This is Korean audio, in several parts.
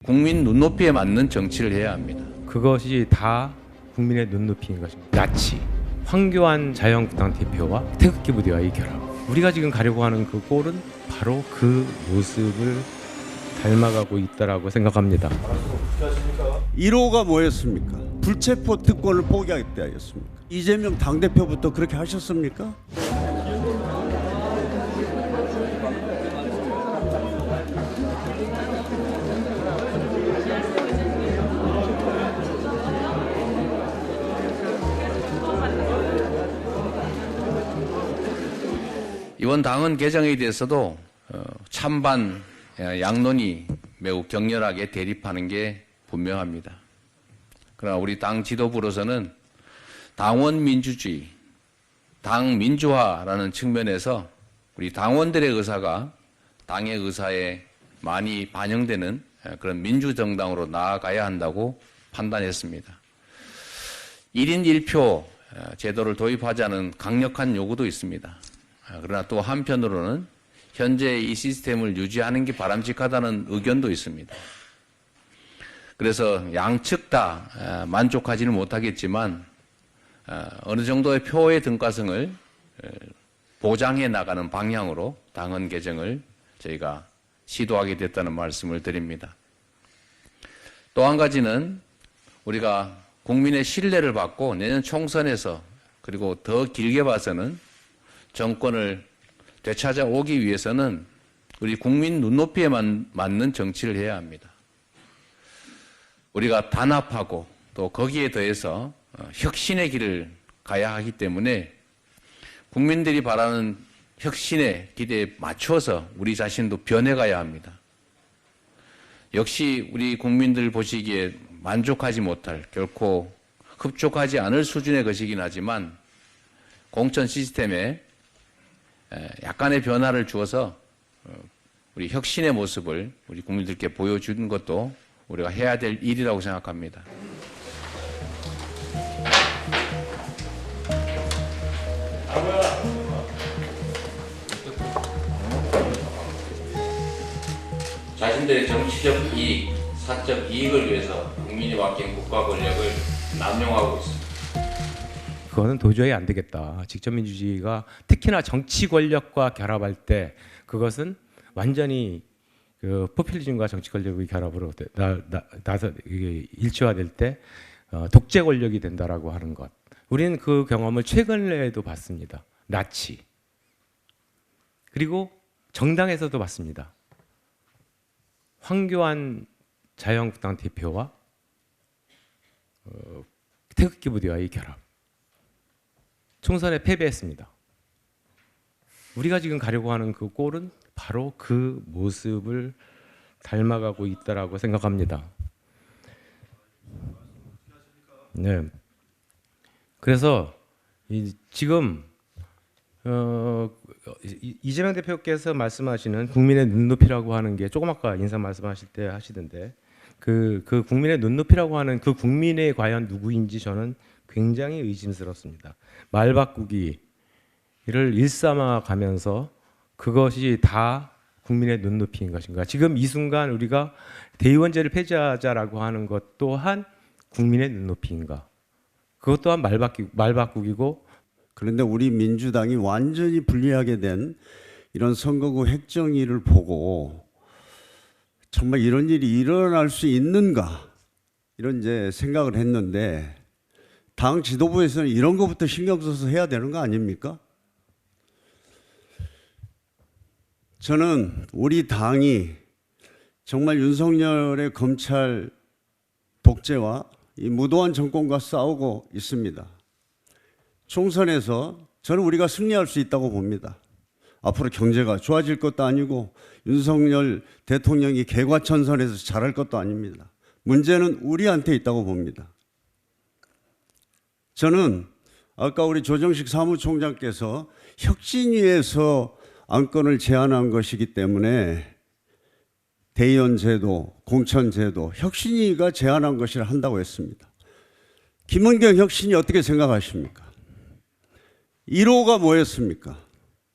국민 눈높이에 맞는 정치를 해야 합니다. 그것이 다 국민의 눈높이인 것입니다. 나치, 황교안 자유한국당 대표와 태극기 부대와의 결합. 우리가 지금 가려고 하는 그 꼴은 바로 그 모습을 닮아가고 있다라고 생각합니다. 1호가 뭐였습니까? 불체포 특권을 포기하겠다 였습니까? 이재명 당대표부터 그렇게 하셨습니까? 이번 당헌 개정에 대해서도 찬반 양론이 매우 격렬하게 대립하는 게 분명합니다. 그러나 우리 당 지도부로서는 당원 민주주의, 당 민주화라는 측면에서 우리 당원들의 의사가 당의 의사에 많이 반영되는 그런 민주정당으로 나아가야 한다고 판단했습니다. 1인 1표 제도를 도입하자는 강력한 요구도 있습니다. 그러나 또 한편으로는 현재 이 시스템을 유지하는 게 바람직하다는 의견도 있습니다. 그래서 양측 다 만족하지는 못하겠지만 어느 정도의 표의 등가성을 보장해 나가는 방향으로 당헌 개정을 저희가 시도하게 됐다는 말씀을 드립니다. 또 한 가지는 우리가 국민의 신뢰를 받고 내년 총선에서 그리고 더 길게 봐서는 정권을 되찾아오기 위해서는 우리 국민 눈높이에 맞는 정치를 해야 합니다. 우리가 단합하고 또 거기에 더해서 혁신의 길을 가야 하기 때문에 국민들이 바라는 혁신의 기대에 맞춰서 우리 자신도 변해가야 합니다. 역시 우리 국민들 보시기에 만족하지 못할 결코 흡족하지 않을 수준의 것이긴 하지만 공천 시스템에 약간의 변화를 주어서 우리 혁신의 모습을 우리 국민들께 보여주는 것도 우리가 해야 될 일이라고 생각합니다. 자신들의 정치적 이익, 사적 이익을 위해서 국민이 맡긴 국가 권력을 남용하고 있습니다. 그거는 도저히 안 되겠다. 직접민주주의가 특히나 정치 권력과 결합할 때 그것은 완전히 그 포퓰리즘과 정치 권력의 결합으로 나서 일치화될 때 독재 권력이 된다라고 하는 것. 우리는 그 경험을 최근에도 봤습니다. 나치. 그리고 정당에서도 봤습니다. 황교안 자유한국당 대표와 태극기 부대와의 결합. 총선에 패배했습니다. 우리가 지금 가려고 하는 그 꼴은 바로 그 모습을 닮아가고 있다라고 생각합니다. 네. 그래서 지금 이재명 대표께서 말씀하시는 국민의 눈높이라고 하는 게 조금 아까 인사 말씀하실 때 하시던데 그 국민의 눈높이라고 하는 그 국민이 과연 누구인지 저는 굉장히 의심스럽습니다. 말 바꾸기를 일삼아 가면서 그것이 다 국민의 눈높이인 것인가? 지금 이 순간 우리가 대의원제를 폐지하자라고 하는 것 또한 국민의 눈높이인가? 그것 또한 말 바꾸기고. 그런데 우리 민주당이 완전히 불리하게 된 이런 선거구 획정위를 보고 정말 이런 일이 일어날 수 있는가? 이런 이제 생각을 했는데 당 지도부에서는 이런 것부터 신경 써서 해야 되는 거 아닙니까? 저는 우리 당이 정말 윤석열의 검찰 독재와 이 무도한 정권과 싸우고 있습니다. 총선에서 저는 우리가 승리할 수 있다고 봅니다. 앞으로 경제가 좋아질 것도 아니고 윤석열 대통령이 개과천선해서 잘할 것도 아닙니다. 문제는 우리한테 있다고 봅니다. 저는 아까 우리 조정식 사무총장께서 혁신위에서 안건을 제안한 것이기 때문에 대의원 제도, 공천 제도, 혁신위가 제안한 것이라 한다고 했습니다. 김은경 혁신이 어떻게 생각하십니까? 1호가 뭐였습니까?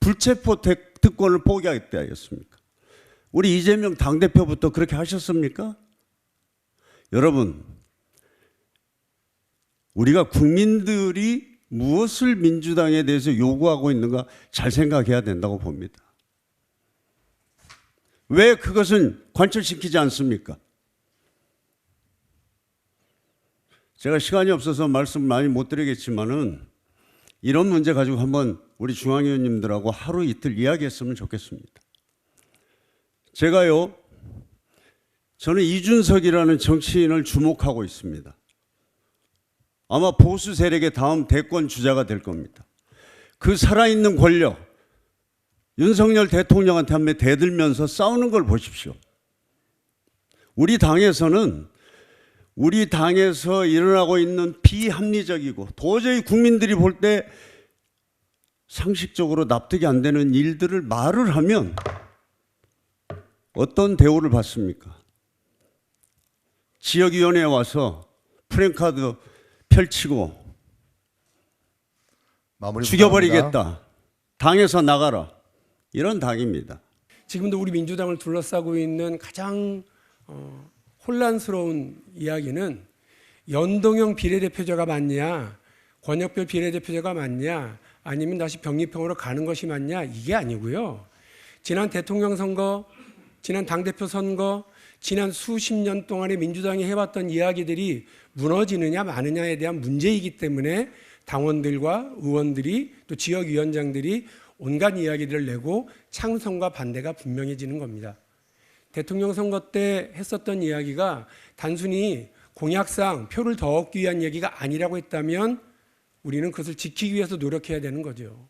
불체포 특권을 포기하겠다 였습니까? 우리 이재명 당대표부터 그렇게 하셨습니까? 여러분, 우리가 국민들이 무엇을 민주당에 대해서 요구하고 있는가 잘 생각해야 된다고 봅니다. 왜 그것은 관철시키지 않습니까? 제가 시간이 없어서 말씀 많이 못 드리겠지만은 이런 문제 가지고 한번 우리 중앙위원님들하고 하루 이틀 이야기했으면 좋겠습니다. 저는 이준석이라는 정치인을 주목하고 있습니다. 아마 보수 세력의 다음 대권 주자가 될 겁니다. 그 살아있는 권력, 윤석열 대통령한테 한번 대들면서 싸우는 걸 보십시오. 우리 당에서 일어나고 있는 비합리적이고 도저히 국민들이 볼 때 상식적으로 납득이 안 되는 일들을 말을 하면 어떤 대우를 받습니까? 지역위원회에 와서 프랜카드 펼치고 죽여버리겠다. 당에서 나가라. 이런 당입니다. 지금도 우리 민주당을 둘러싸고 있는 가장 혼란스러운 이야기는 연동형 비례대표제가 맞냐, 권역별 비례대표제가 맞냐, 아니면 다시 병립형으로 가는 것이 맞냐, 이게 아니고요. 지난 대통령 선거, 지난 당대표 선거, 지난 수십 년 동안에 민주당이 해왔던 이야기들이 무너지느냐 마느냐에 대한 문제이기 때문에 당원들과 의원들이 또 지역위원장들이 온갖 이야기들을 내고 찬성과 반대가 분명해지는 겁니다. 대통령 선거 때 했었던 이야기가 단순히 공약상 표를 더 얻기 위한 얘기가 아니라고 했다면 우리는 그것을 지키기 위해서 노력해야 되는 거죠.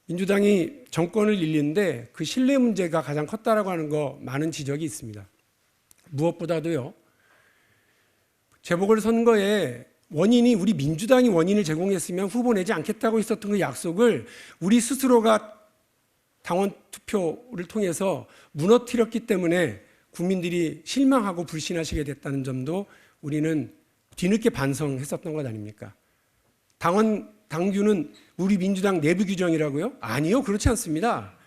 민주당이 정권을 잃는데 그 신뢰 문제가 가장 컸다라고 하는 거 많은 지적이 있습니다. 무엇보다도요, 재보궐선거에 원인이 우리 민주당이 원인을 제공했으면 후보 내지 않겠다고 했었던 그 약속을 우리 스스로가 당원 투표를 통해서 무너뜨렸기 때문에 국민들이 실망하고 불신하시게 됐다는 점도 우리는 뒤늦게 반성했었던 것 아닙니까? 당규는 우리 민주당 내부 규정이라고요? 아니요, 그렇지 않습니다.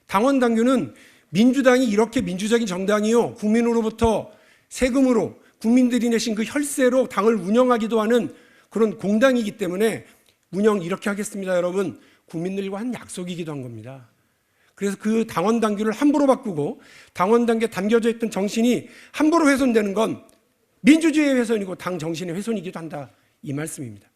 당원 당규는 민주당이 이렇게 민주적인 정당이요, 국민으로부터 세금으로 국민들이 내신 그 혈세로 당을 운영하기도 하는 그런 공당이기 때문에 운영 이렇게 하겠습니다, 여러분. 국민들과 한 약속이기도 한 겁니다. 그래서 그 당원 당규를 함부로 바꾸고 당원 당규에 담겨져 있던 정신이 함부로 훼손되는 건 민주주의의 훼손이고 당 정신의 훼손이기도 한다, 이 말씀입니다.